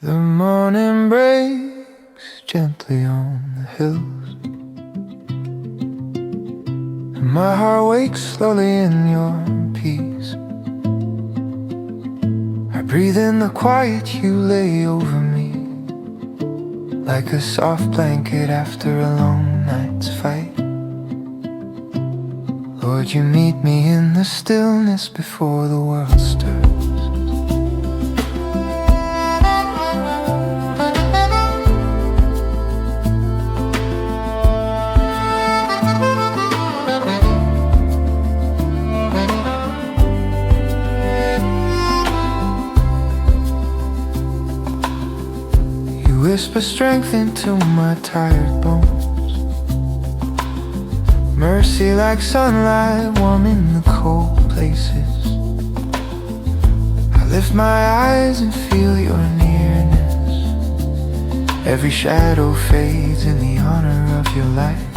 The morning breaks gently on the hills, and my heart wakes slowly in your peace. I breathe in the quiet you lay over me, like a soft blanket after a long night's fight. Lord, you meet me in the stillness before the world stirs. Whisper strength into my tired bones, mercy like sunlight warming the cold places. I lift my eyes and feel your nearness. Every shadow fades in the honor of your light.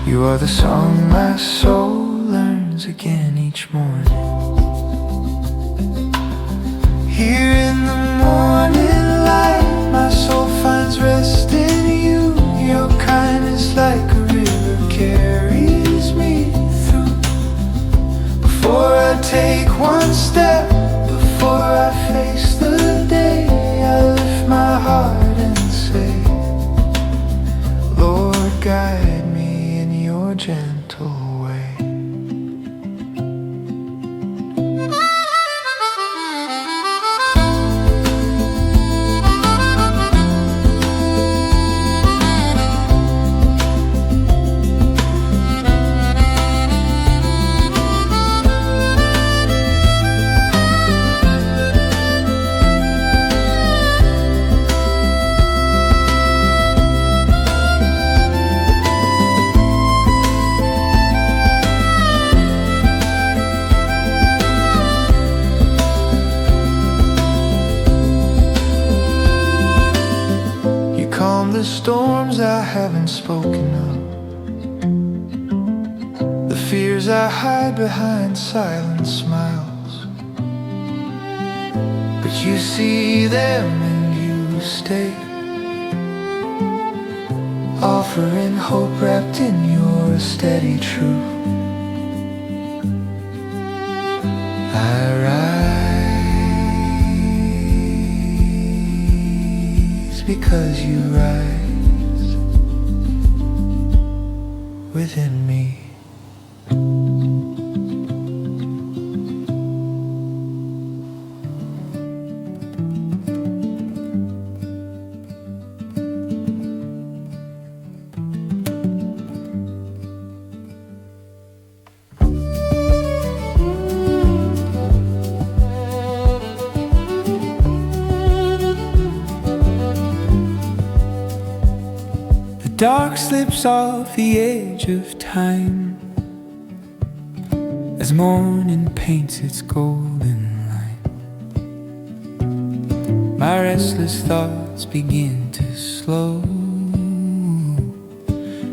You are the song my soul learns again each morning. Here in the morning light, my soul finds rest in you. Your kindness like a river carries me through. Before I take one step, before I face the day, I lift my heart and say, Lord, guide me in your gentle way. The storms I haven't spoken of, the fears I hide behind silent smiles, but you see them and you stay, offering hope wrapped in your steady truth. I rise because you rise within me. Dark slips off the edge of time as morning paints its golden light. My restless thoughts begin to slow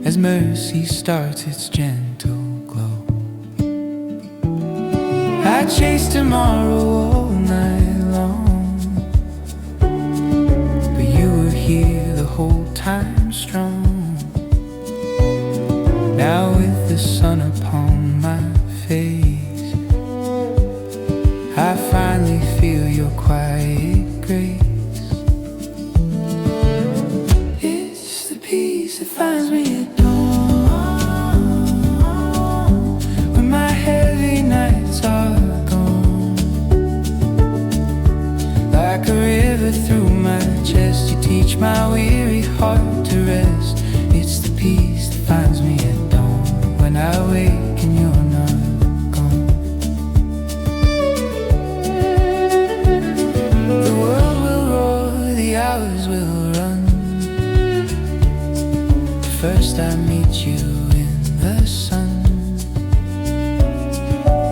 as mercy starts its gentle glow. I chase tomorrow all night long, but you were here the whole time strong. Now with the sun upon my face, I finally feel your quiet grace. It's the peace that finds me at dawn, when my heavy nights are gone. Like a river through my chest, you teach my weary heart to rest. It's the peace that finds me at dawn, when I wake and you're not gone. The world will roar, the hours will run. First I meet you in the sun.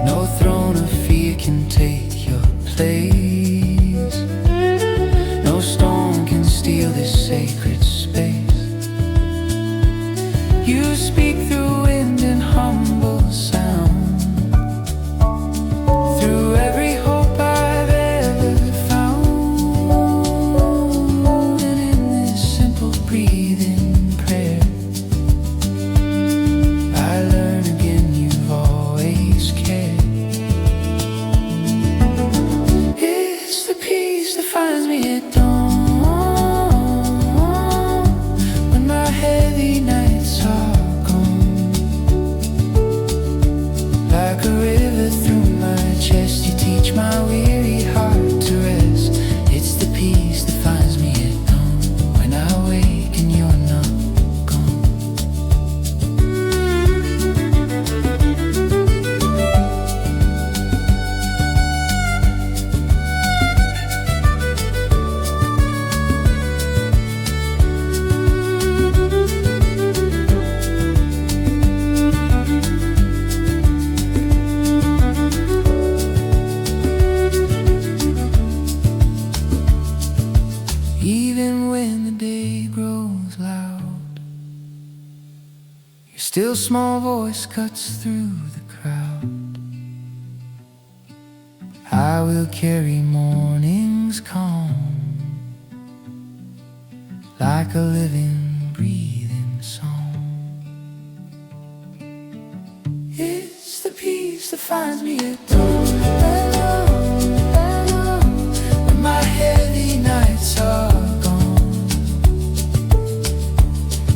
No throne of fear can take your place. No storm can steal this sacred space. You speak through wind and humble sound, through every hope I've ever found. me at dawn, when my heavy nights are gone. Like a river through my chest, you teach my weary heart to rest. It's the peace that finds me at dawn, when I wake and you're not gone. Even when the day grows loud, your still small voice cuts through the crowd. I will carry morning's calm, like a living, breathing song. It's the peace that finds me at dawn, when my heavy nights are gone.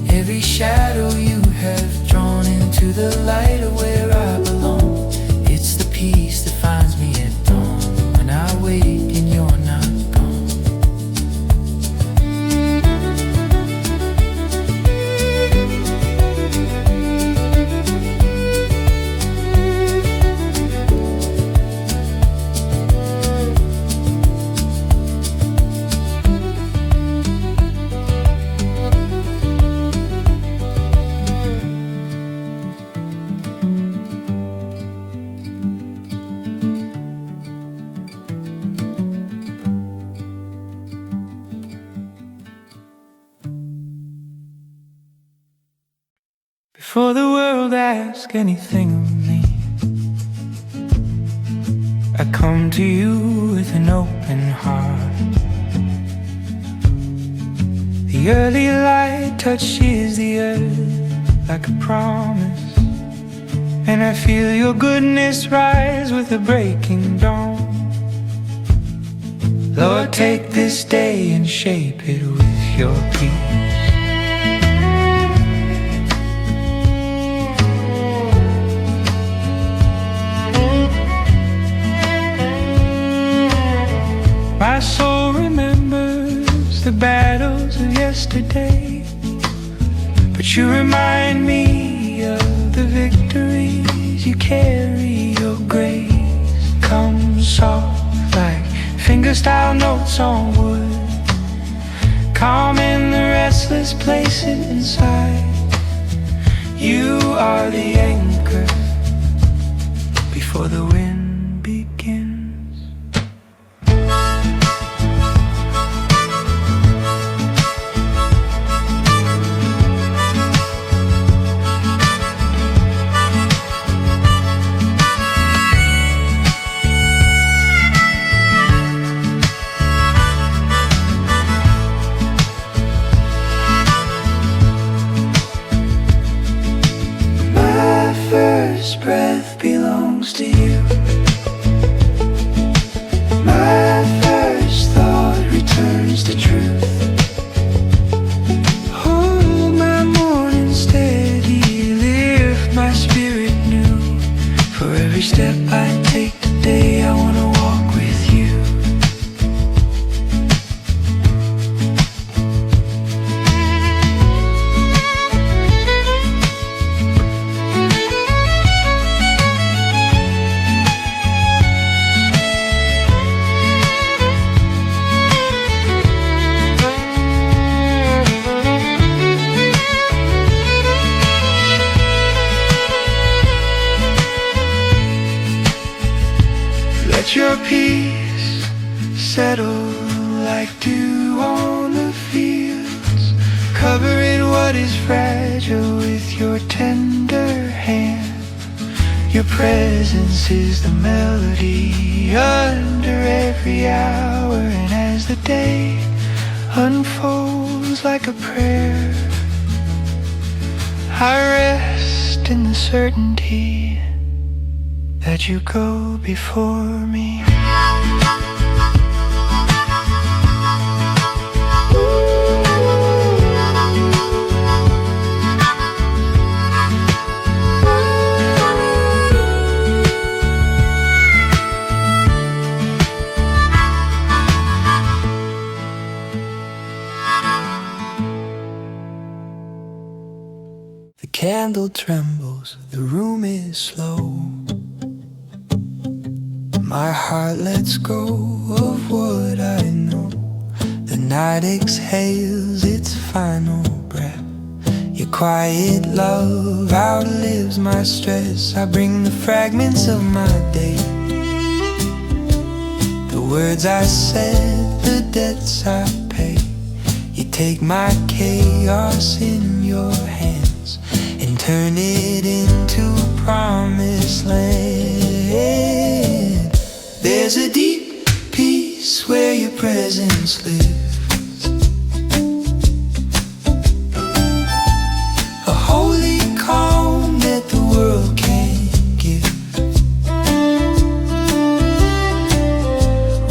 Every shadow you have drawn into the light of where I belong. It's the peace that finds me at dawn, when I wake and you're not gone. Before the world asks anything of me, I come to you with an open heart. The early light touches the earth like a promise, and I feel your goodness rise with the breaking dawn. Lord, take this day and shape it with your peace. My soul remembers the battles of yesterday, but you remind me of the victories you carry. Your grace comes soft like fingerstyle notes on wood, calming the restless places inside. You are the anchor before the wind begins. First breath belongs to you. My first thought returns to truth. Hold my morning steady, lift my spirit new. For every step I take today, I wanna walk with you. Let your peace settle like dew on the fields, covering what is fragile with your tender hand. Your presence is the melody under every hour, and as the day unfolds like a prayer, I rest in the certainty that you go before me. candle trembles, the room is slow. My heart lets go of what I know. The night exhales its final breath. Your quiet love outlives my stress. I bring the fragments of my day, the words I said, the debts I pay. You take my chaos in your hands and turn it into promised land. There's a deep peace where your presence lives, a holy calm that the world can't give.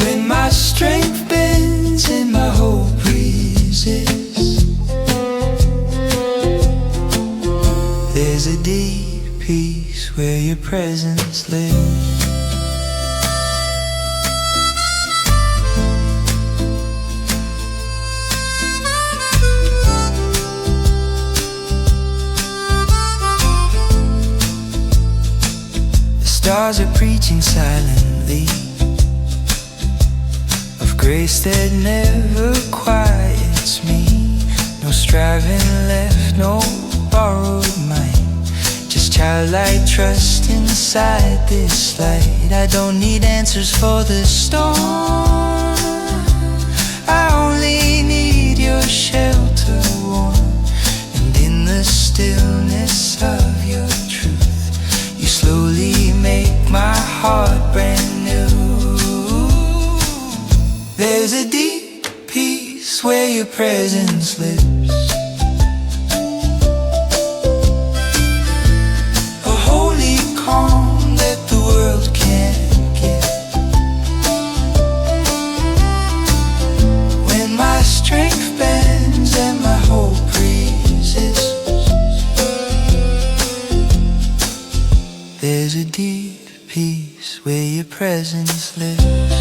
When my strength bends and my hope resists, there's a deep peace where your presence lives. Stars are preaching silently of grace that never quiets me. No striving left, no borrowed might, just childlike trust inside this light. I don't need answers for the storm, I only need your shelter warm. And in the stillness of your truth, you slowly make my heart brand new. There's a deep peace where your presence lives, a holy calm that the world can't give. When my strength bends and my hope resists, there's a deep peace where your presence lives.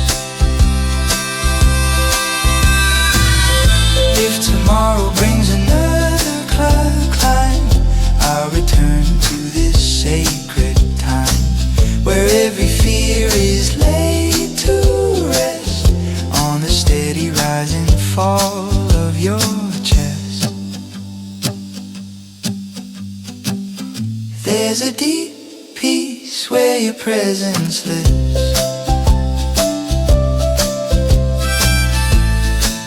If tomorrow brings another climb, I'll return to this sacred time, where every fear is laid to rest on the steady rise and fall of your chest. There's a deep peace where your presence lives,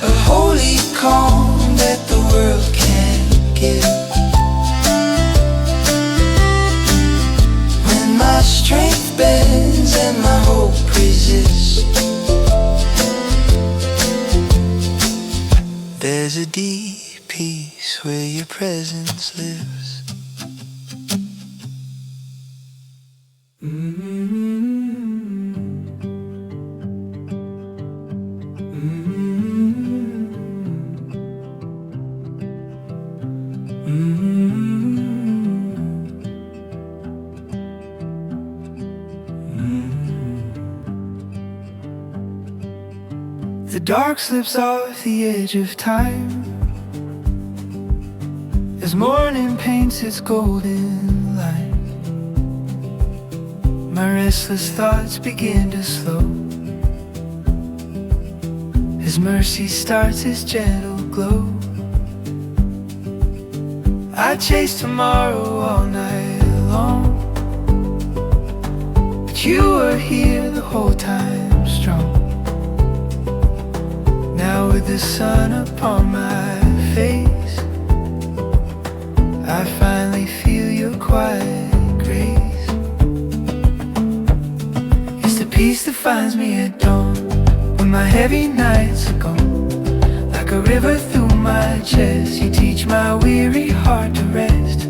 a holy calm that the world can't give. When my strength bends and my hope resists, there's a deep peace where your presence lives. The dark slips off the edge of time as morning paints its golden light. My restless thoughts begin to slow as mercy starts its gentle glow. I chase tomorrow all night long, but you were here the whole time strong. Now with the sun upon my face, I finally feel your quiet grace. It's the peace that finds me at dawn, when my heavy nights are gone. Like a river through my chest, you teach my weary heart to rest.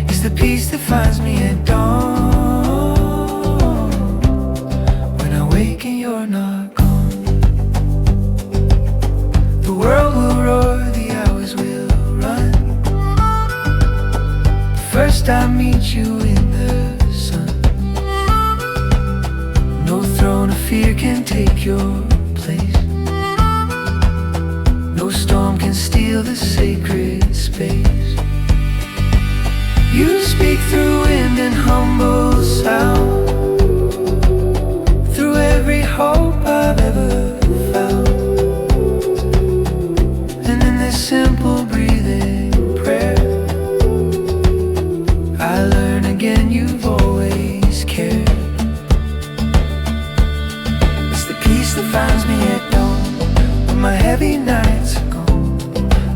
It's the peace that finds me at dawn, when I wake and you're not gone. The world will roar, the hours will run. First I meet you in the sun. No throne of fear can take your place, no storm can steal the sacred space. You speak through wind and humble sound, through every hope I've ever found. And in this simple breathing prayer, I learn again you've always cared. It's the peace that finds me at dawn, when my heavy nights are gone.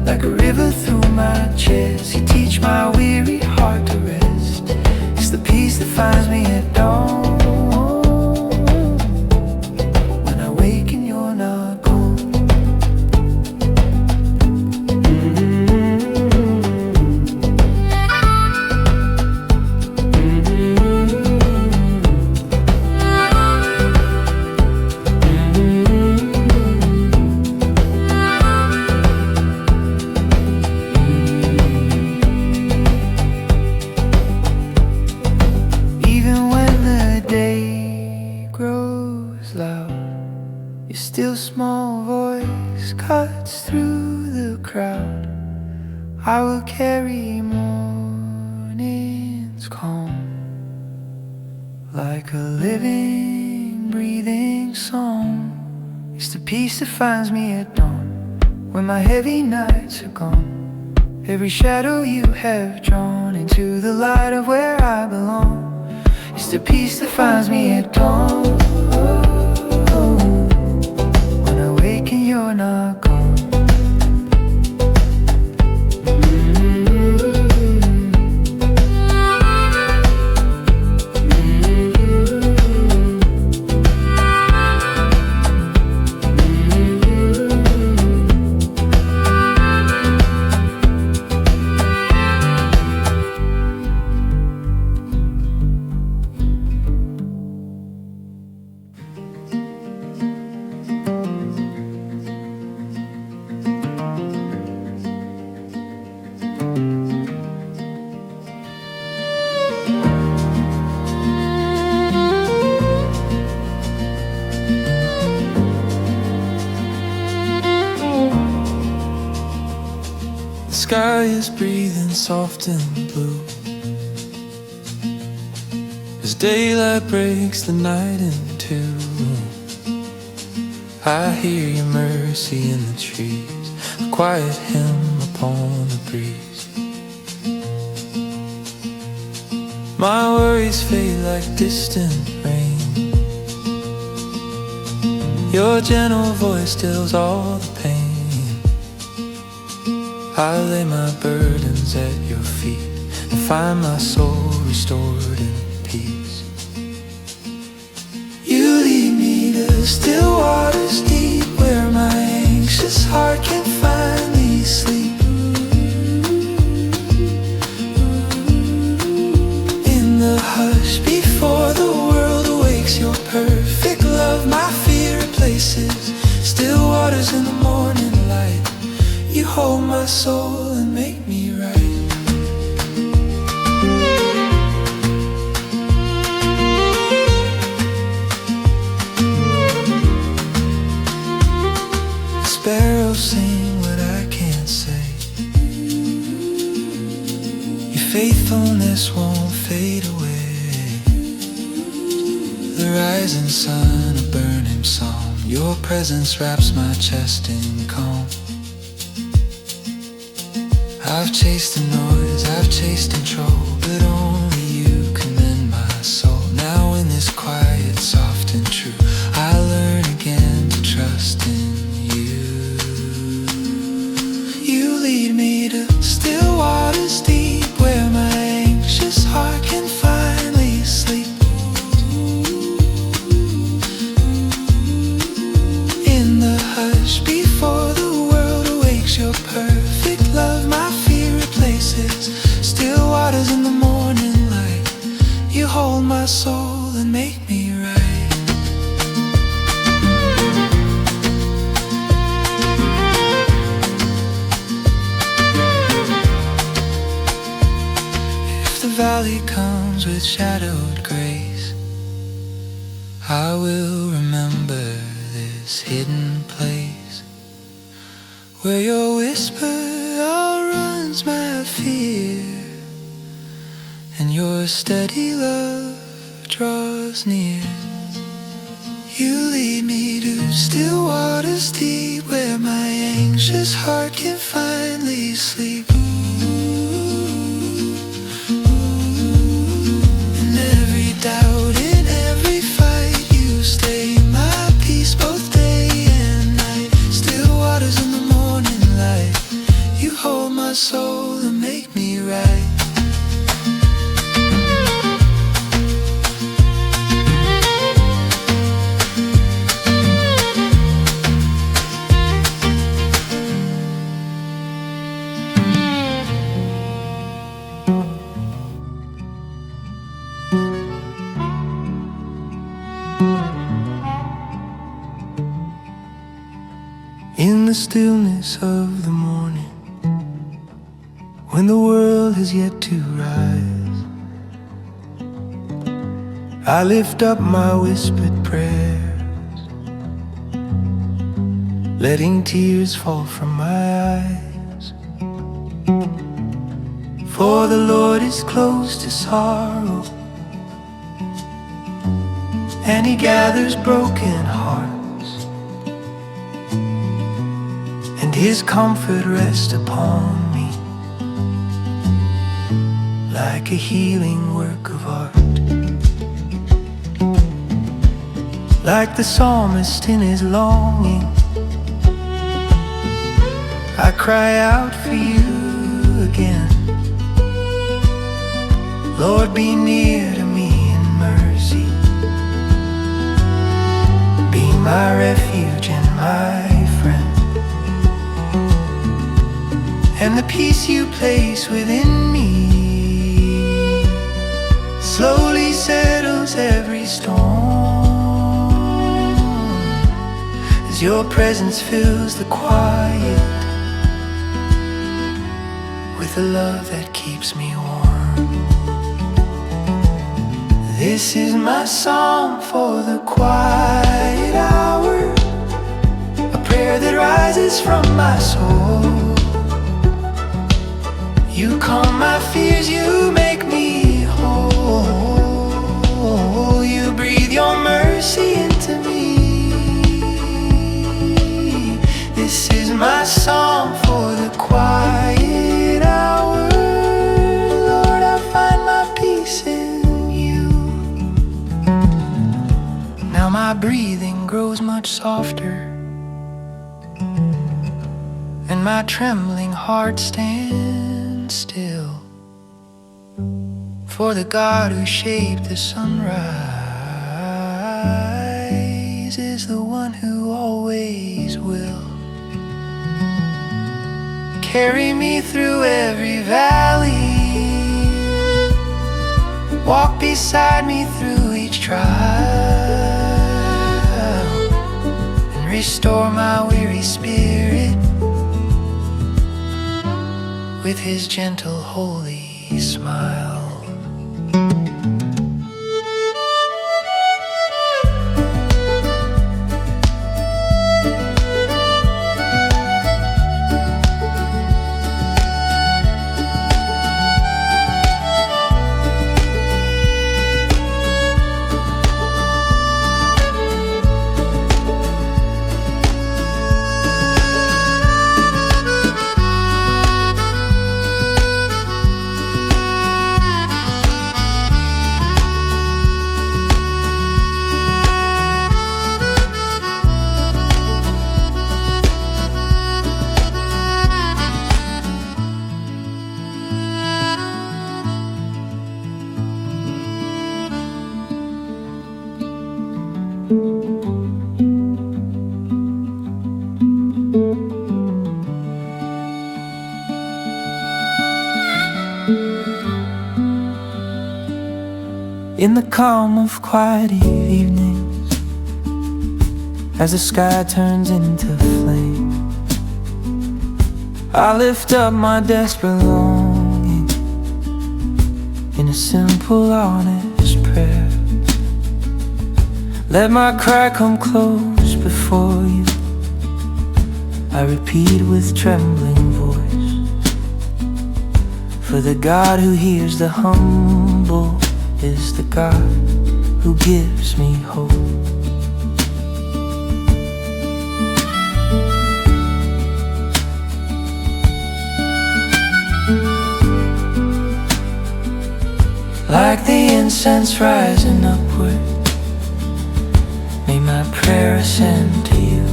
Like a river through my chest, you teach my weary heart to rest. It's the peace that finds me at dawn, when I wake and you're not gone. Your still small voice cuts through the crowd. I will carry morning's calm, like a living, breathing song. It's the peace that finds me at dawn, when my heavy nights are gone. Every shadow you have drawn into the light of where I belong. It's the peace that finds me at dawn, and you're not gone. The sky is breathing soft and blue, as daylight breaks the night in two. I hear your mercy in the trees, a quiet hymn upon the breeze. My worries fade like distant rain, your gentle voice stills all the pain. I lay my burdens at your feet and find my soul restored in peace. You lead me to still waters deep, where my anxious heart can finally sleep. In the hush before the world awakes, your perfect love my fear replaces. Still waters in the morning light, you hold my soul and make me right. The sparrows sing what I can't say, your faithfulness won't fade away. The rising sun, a burning psalm, your presence wraps my chest in calm. I've chased the noise, I've chased control, but only you can mend my soul. Now in this quiet, soft and true, I learn again to trust in you. You lead me to still waters deep, where my anxious heart can finally sleep. In the hush before the world awakes, your perfect love my still waters in the morning light, you hold my soul and make me right. If the valley comes with shadowed grace, I will remember this hidden place, where your whisper outruns my fear, steady love draws near. You lead me to still waters deep, where my anxious heart can finally sleep. In every doubt, in every fight, you stay my peace both day and night. Still waters in the morning light, you hold my soul and make me right. In the stillness of the morning, when the world has yet to rise, I lift up my whispered prayers, letting tears fall from my eyes. For the Lord is close to sorrow, and He gathers broken hearts, and His comfort rests upon me like a healing work of art. Like the psalmist in his longing, I cry out for you again. Lord, be near to me in mercy, be my refuge and my friend, and the peace you place within me slowly settles every storm, as your presence fills the quiet with a love that keeps me warm. This is my song for the quiet hour, a prayer that rises from my soul. You calm my fears, you make me whole. You breathe your mercy into me. This is my song for the quiet hour. Lord, I find my peace in you. Now my breathing grows much softer, and my trembling heart stands still. For the God who shaped the sunrise is the one who always will carry me through every valley, walk beside me through each trial, and restore my weary spirit with His gentle, holy smile. In the calm of quiet evenings, as the sky turns into flame, I lift up my desperate longing in a simple, honest prayer. Let my cry come close before you, I repeat with trembling voice, For the God who hears the humble is the God who gives me hope. Like the incense rising upward, may my prayer ascend to you.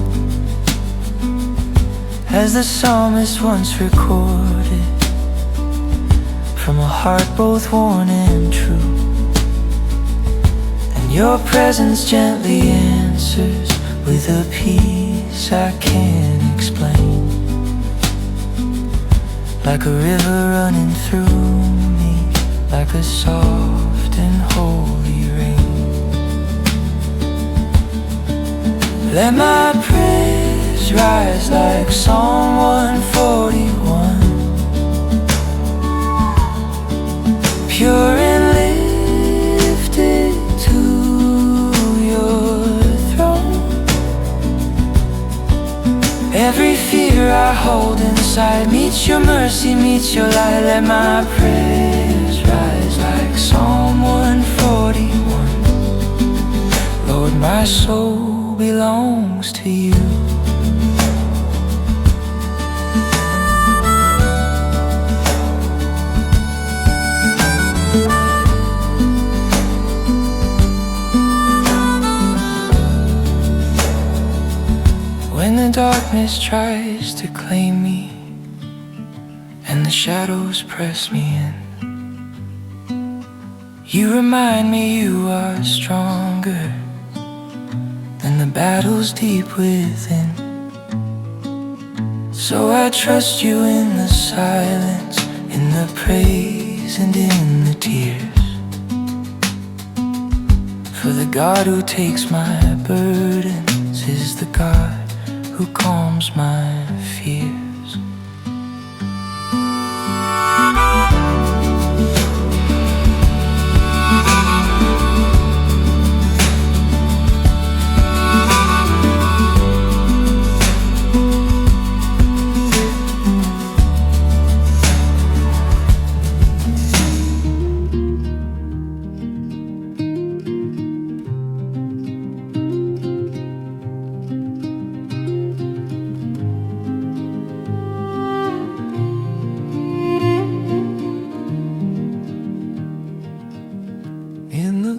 As the psalmist once recorded, from a heart both worn and true. And your presence gently answers with a peace I can't explain. Like a river running through me, like a soft and holy rain. Let my praise rise like Psalm 141, pure and lifted to your throne. Every fear I hold inside meets your mercy, meets your light. Let my praise rise like Psalm 141. Lord, my soul belongs to you. When the darkness tries to claim me and the shadows press me in, you remind me you are stronger than the battles deep within. So I trust you in the silence, in the praise and in the tears. For the God who takes my burdens is the God who calms my fears.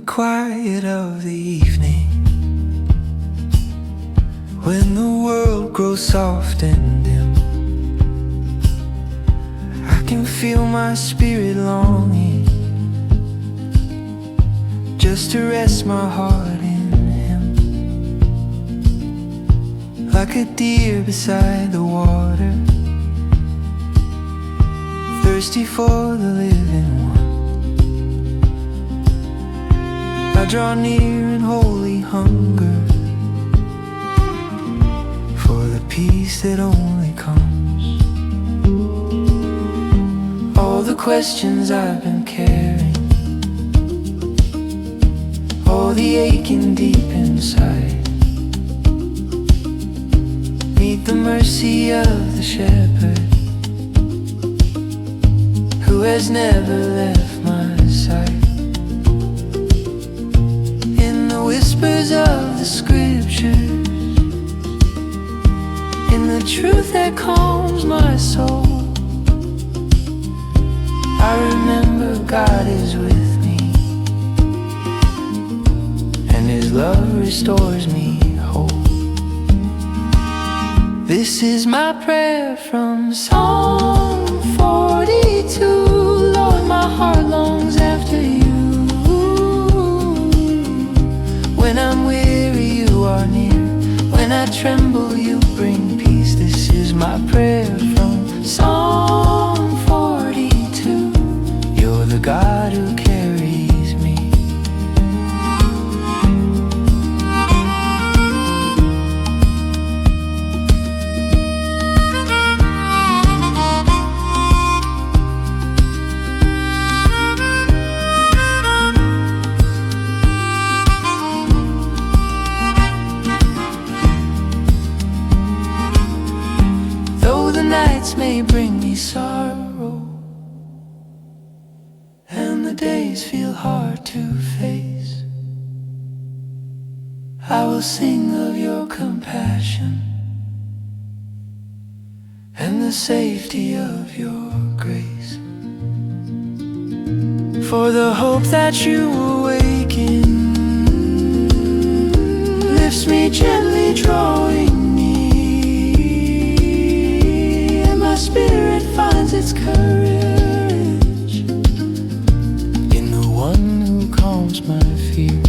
Quiet of the evening, when the world grows soft and dim, I can feel my spirit longing just to rest my heart in Him. Like a deer beside the water, thirsty for the living one, I draw near in holy hunger for the peace that only comes. All the questions I've been carrying, all the aching deep inside, meet the mercy of the shepherd who has never left my side. Whispers of the scriptures, in the truth that calms my soul, I remember God is with me, and His love restores me whole. This is my prayer from Psalm 42. Lord, my heart longs after you. When I'm weary, you are near. When I tremble, you bring peace. This is my prayer from Psalm 42. You're the God who carries me. Nights may bring me sorrow, will sing of your compassion and the safety of your grace. For the hope that you awaken lifts me gently, drawing me, and my spirit finds its courage in the one who calms my fears.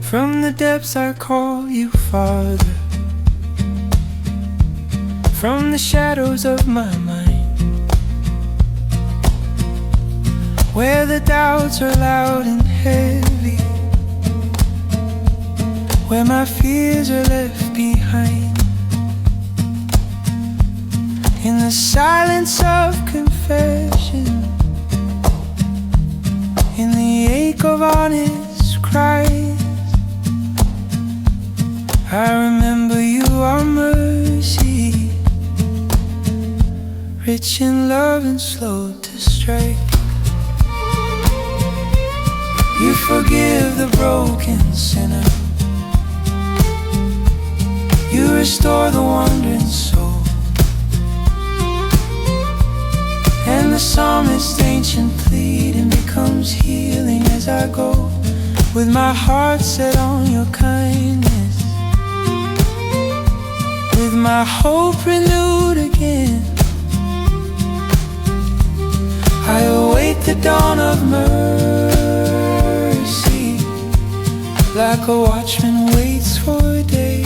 From the depths I call you Father, from the shadows of my mind, where the doubts are loud and heavy, where my fears are left behind. In the silence of confession, in the ache of honest cries, I remember you are mercy, rich in love and slow to strike. You forgive the broken sinner, you restore the wandering soul, and the psalmist's ancient pleading becomes healing as I go, with my heart set on your kindness, with my hope renewed again. I await the dawn of mercy, like a watchman waits for day.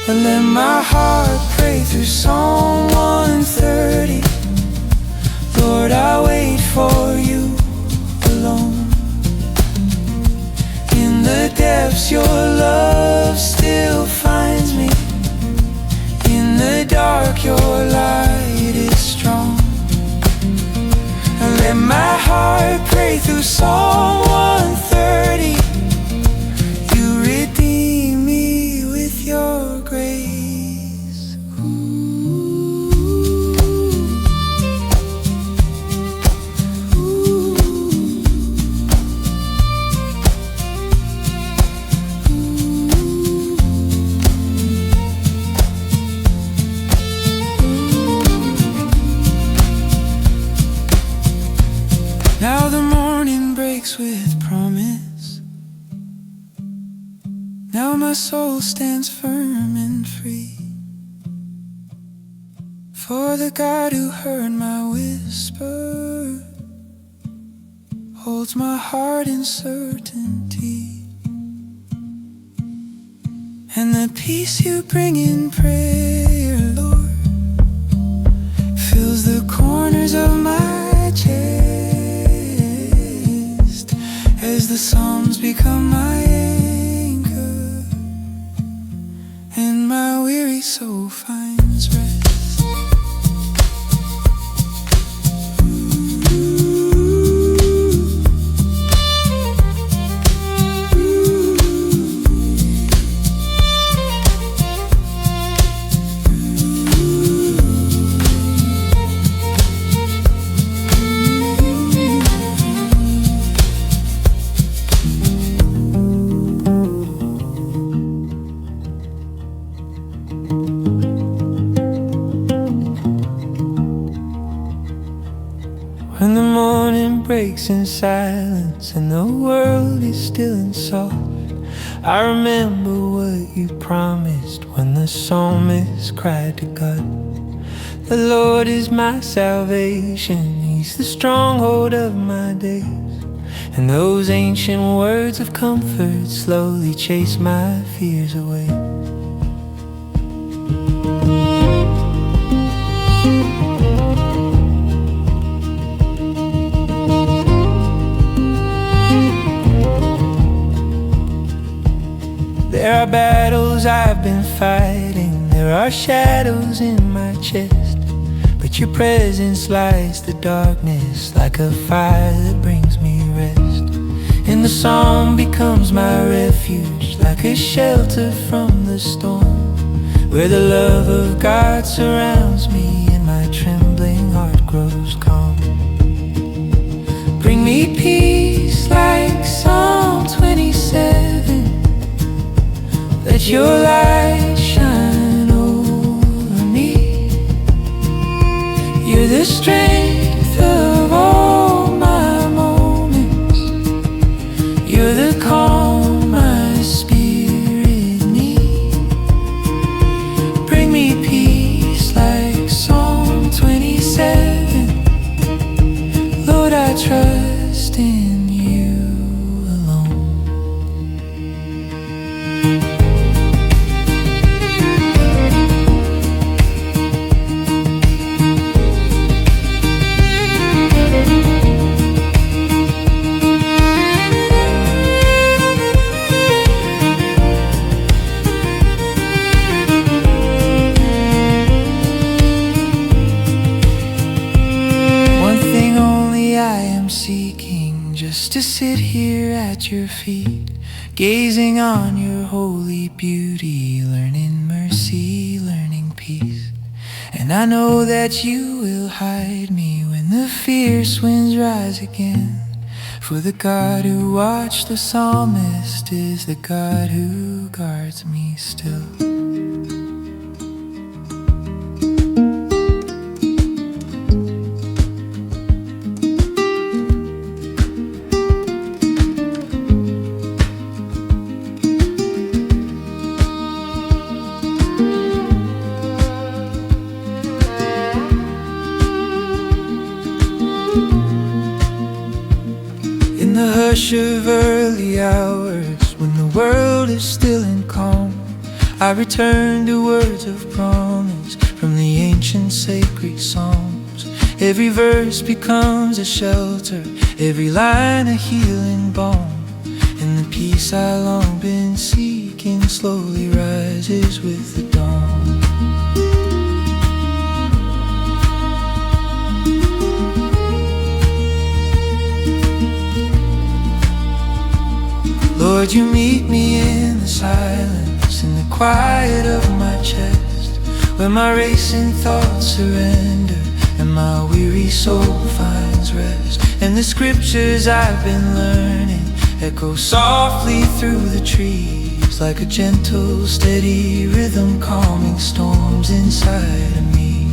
And let my heart pray through Psalm 130. Lord, I wait for you alone. In the depths your love still finds me, in the dark your light is strong. And let my heart pray through Psalm 130. You redeem me with your grace. Now the morning breaks with promise. Now my soul stands firm and free. For the God who heard my whisper holds my heart in certainty. And the peace you bring in prayer, Lord, fills the corners of my chest, as the Psalms become my anchor, and my weary soul finds rest. breaks in silence and the world is still and soft, I remember what you promised when the psalmist cried to God. The Lord is my salvation, He's the stronghold of my days, and those ancient words of comfort slowly chase my fears away. There are battles I've been fighting, there are shadows in my chest, but your presence lights the darkness like a fire that brings me rest. And the song becomes my refuge, like a shelter from the storm, where the love of God surrounds me and my trembling heart grows calm. Bring me peace like Psalm 27. Let your light shine over me. You're the strength of all my moments. You're the calm my spirit needs. Bring me peace like Psalm 27. Lord, I trust in you alone. Just to sit here at your feet, gazing on your holy beauty, learning mercy, learning peace. And I know that you will hide me when the fierce winds rise again, for the God who watched the psalmist is the God who guards me still. In the hush of early hours, when the world is still and calm, I return to words of promise from the ancient sacred psalms. Every verse becomes a shelter, every line a healing balm, and the peace I long been seeking slowly rises with the dawn. Lord, you meet me in the silence, in the quiet of my chest, where my racing thoughts surrender and my weary soul finds rest. And the scriptures I've been learning echo softly through the trees, like a gentle, steady rhythm calming storms inside of me.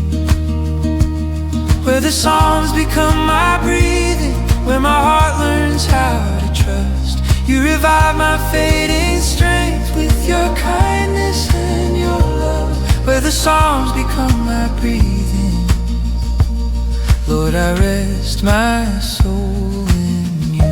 Where the songs become my breathing, where my heart learns how to trust. You revive my fading strength with your kindness and your love. Where the songs become my breathing, Lord, I rest my soul in you.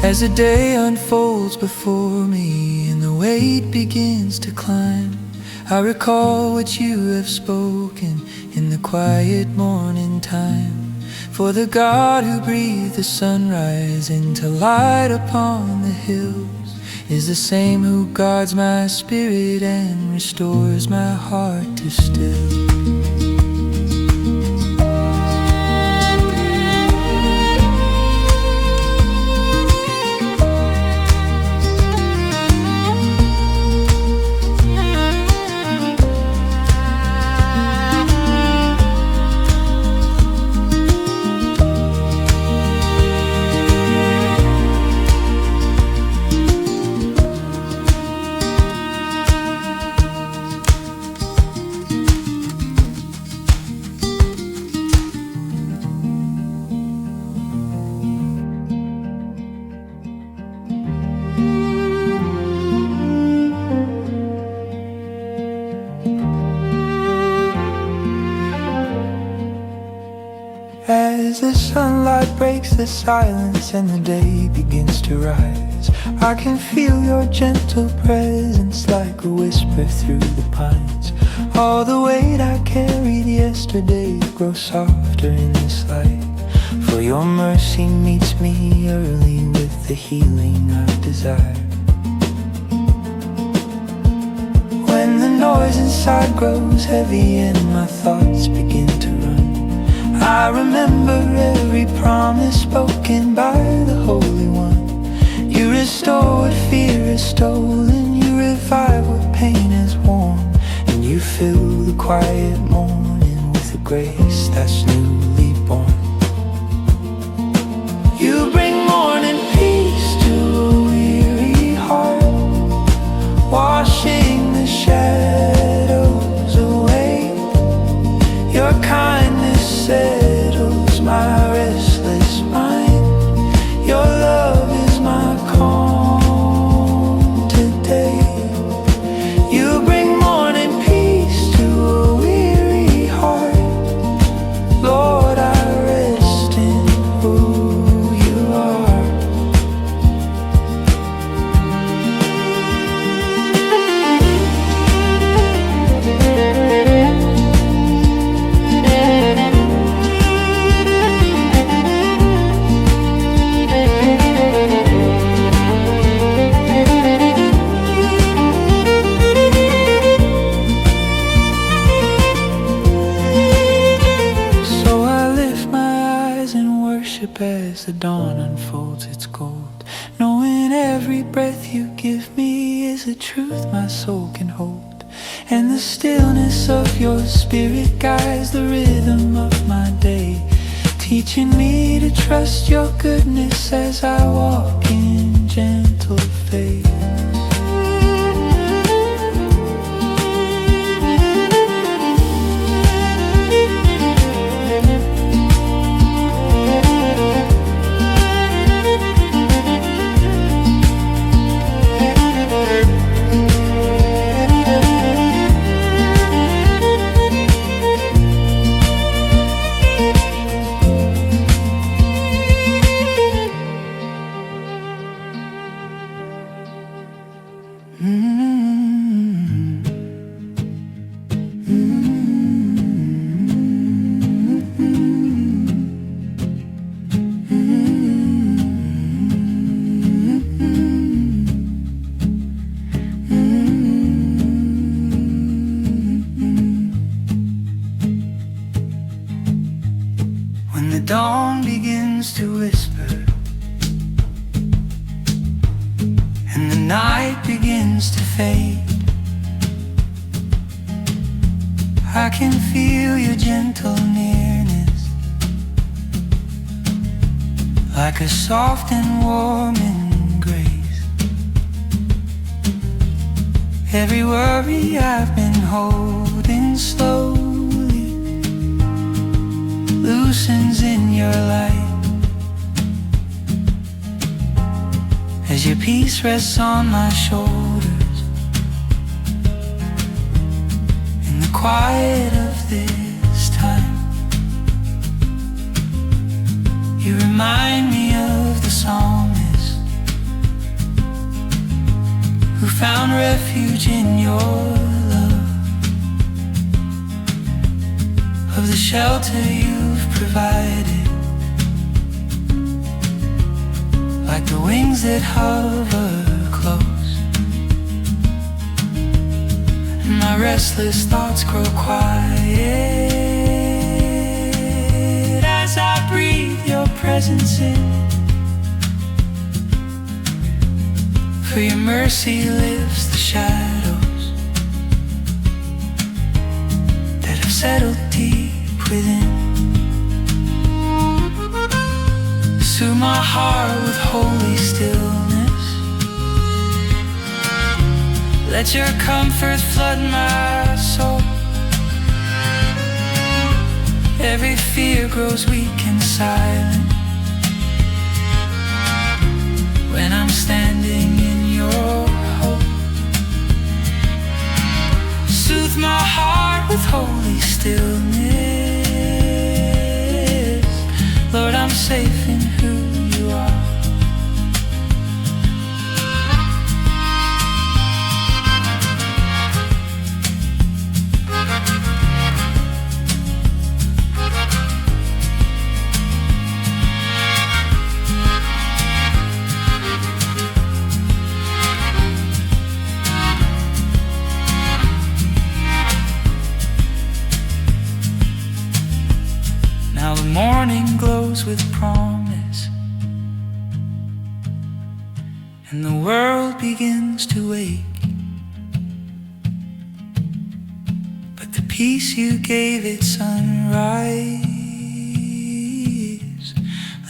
As the day unfolds before me and the weight begins to climb, I recall what you have spoken in the quiet morning time. For the God who breathed the sunrise into light upon the hills is the same who guards my spirit and restores my heart to still. sunlight breaks the silence and the day begins to rise. I can feel your gentle presence like a whisper through the pines. All the weight I carried yesterday grows softer in this light. For your mercy meets me early with the healing I desire. When the noise inside grows heavy and my thoughts begin to run, I remember every promise spoken by the Holy One. You restore what fear has stolen, you revive what pain has worn, and you fill the quiet morning with a grace that's newly born. You bring morning peace to a weary heart, washing the shadows away. Your kindness settles my restless mind. Your love is my calm today. You bring morning peace to a weary heart. Lord, I rest in who you are. As the dawn unfolds its gold, knowing every breath you give me is a truth my soul can hold, and the stillness of your spirit guides the rhythm of my day, teaching me to trust your goodness as I walk in gentle faith. When the dawn begins to whisper and the night begins to fade, I can feel your gentle nearness, like a soft and warm embrace. Every worry I've been holding slowly loosens in your light, as your peace rests on my shoulders. In the quiet of this time, you remind me of the psalmist who found refuge in your love, of the shelter you've provided, like the wings that hover close, and my restless thoughts grow quiet as I breathe your presence in. For your mercy lifts the shadows that have settled deep within. Soothe my heart with holy stillness. Let your comfort flood my soul. Every fear grows weak and silent when I'm standing in your hope. Soothe my heart with holy stillness. Lord, I'm safe and the world begins to wake. But the peace you gave at sunrise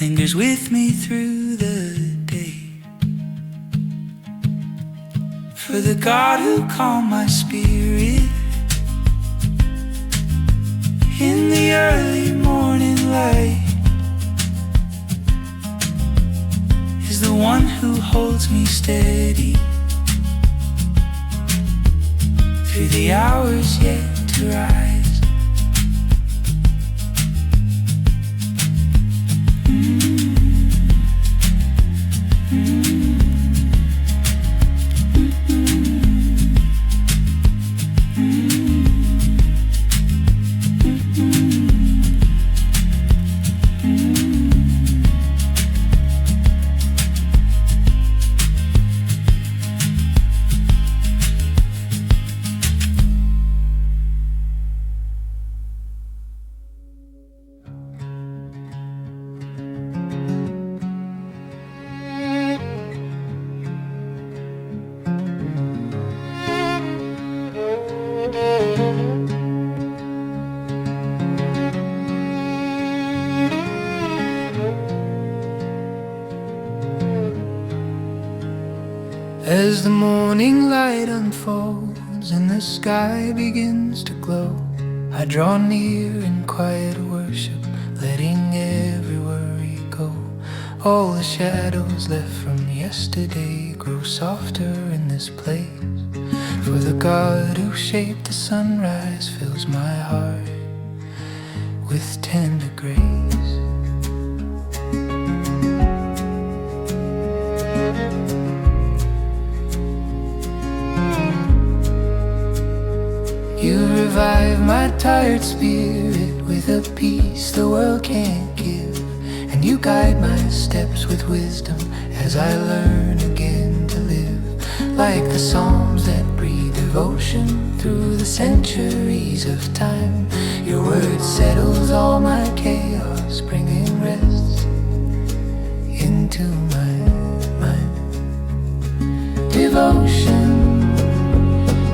lingers with me through the day. For the God who calmed my spirit in the early morning light is the one who holds me steady through the hours yet to rise. As the morning light unfolds and the sky begins to glow, I draw near in quiet worship, letting every worry go. All the shadows left from yesterday grow softer in this place, for the God who shaped the sunrise fills my heart with tender grace. You revive my tired spirit with a peace the world can't give, and you guide my steps with wisdom as I learn again to live. Like the Psalms that breathe devotion through the centuries of time, your word settles all my chaos, bringing rest into my mind. Devotion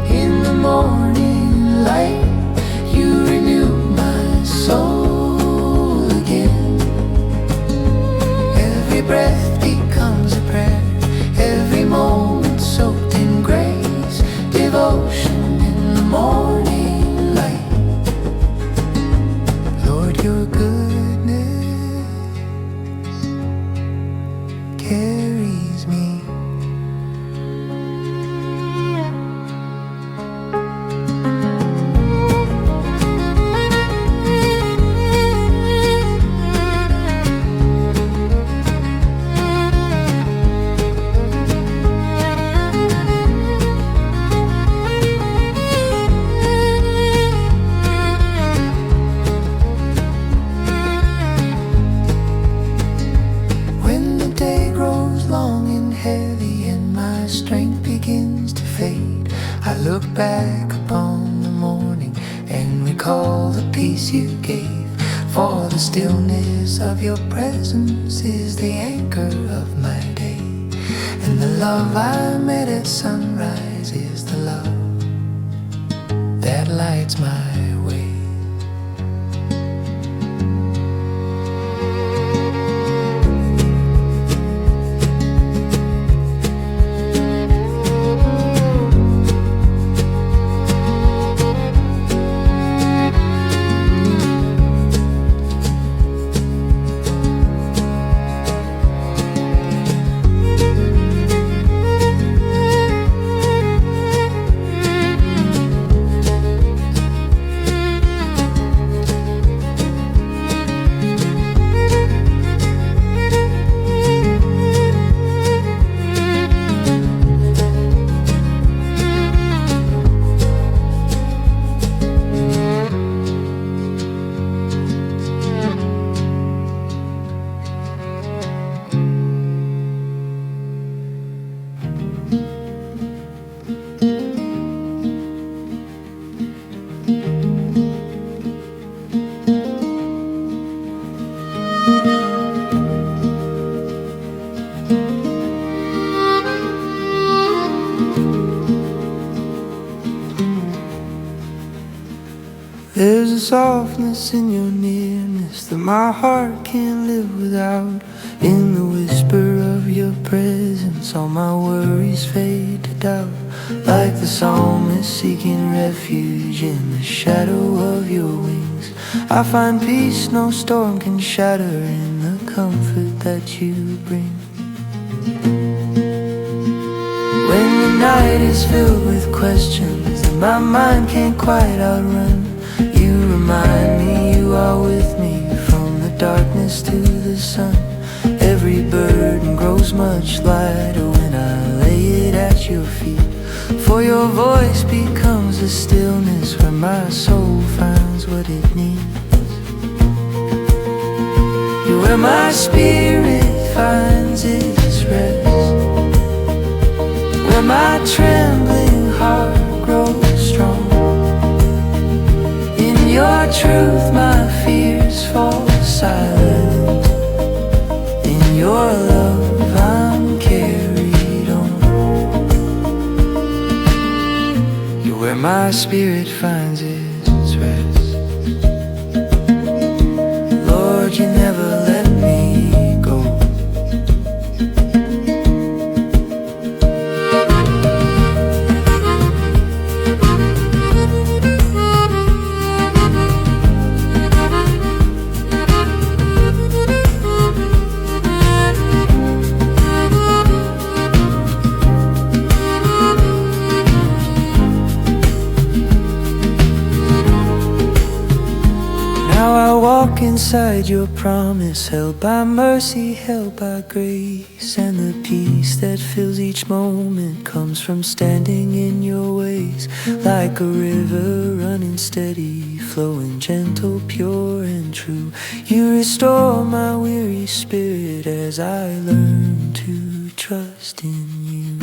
in the morning light, you renew my soul again. Every breath becomes a prayer, every moment soaked in grace. Devotion in the morning light, Lord, your goodness carries me. I look back upon the morning and recall the peace you gave. For the stillness of your presence is the anchor of my day, and the love I met at sunrise is the love that lights my way. softness in your nearness that my heart can't live without. In the whisper of your presence, all my worries fade to doubt. Like the psalmist seeking refuge in the shadow of your wings, I find peace no storm can shatter in the comfort that you bring. When the night is filled with questions that my mind can't quite outrun, you remind me you are with me from the darkness to the sun. Every burden grows much lighter when I lay it at your feet, for your voice becomes a stillness where my soul finds what it needs. You're where my spirit finds its rest, where my trembling heart grows strong. In your truth my fears fall silent. In your love I'm carried on. You're where my spirit finds its rest. Lord, you never let me go. Walk inside your promise, held by mercy, held by grace. And the peace that fills each moment comes from standing in your ways. Like a river running steady, flowing gentle, pure and true, you restore my weary spirit as I learn to trust in you.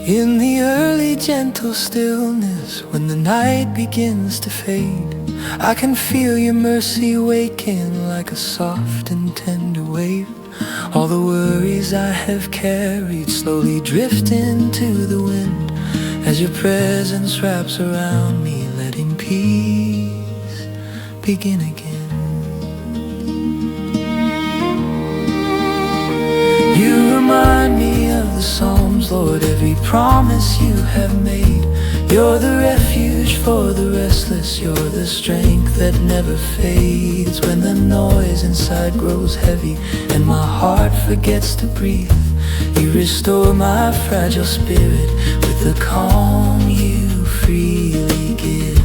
In the early gentle stillness, when the night begins to fade, I can feel your mercy waking like a soft and tender wave. All the worries I have carried slowly drift into the wind as your presence wraps around me, letting peace begin again. You remind me of the Psalms, Lord, every promise you have made. You're the refuge for the restless, you're the strength that never fades. When the noise inside grows heavy and my heart forgets to breathe, you restore my fragile spirit with the calm you freely give.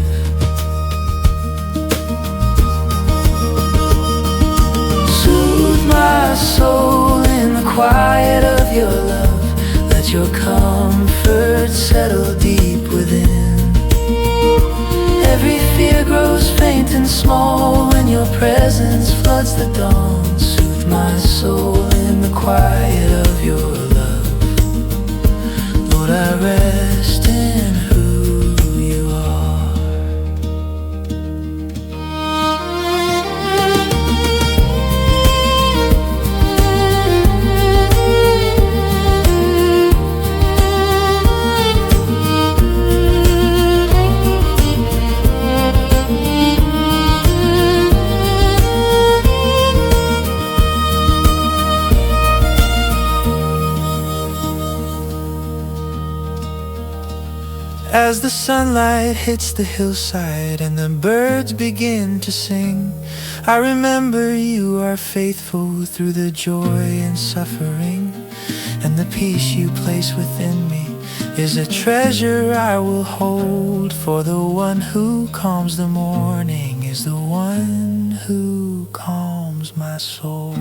Soothe my soul in the quiet of your love. Let your comfort settle deep within. Every fear grows faint and small when your presence floods the dawn. Soothe my soul in the quiet of your love. Lord, I rest in who you are. As the sunlight hits the hillside and the birds begin to sing, I remember you are faithful through the joy and suffering, and the peace you place within me is a treasure I will hold, for the one who calms the morning is the one who calms my soul.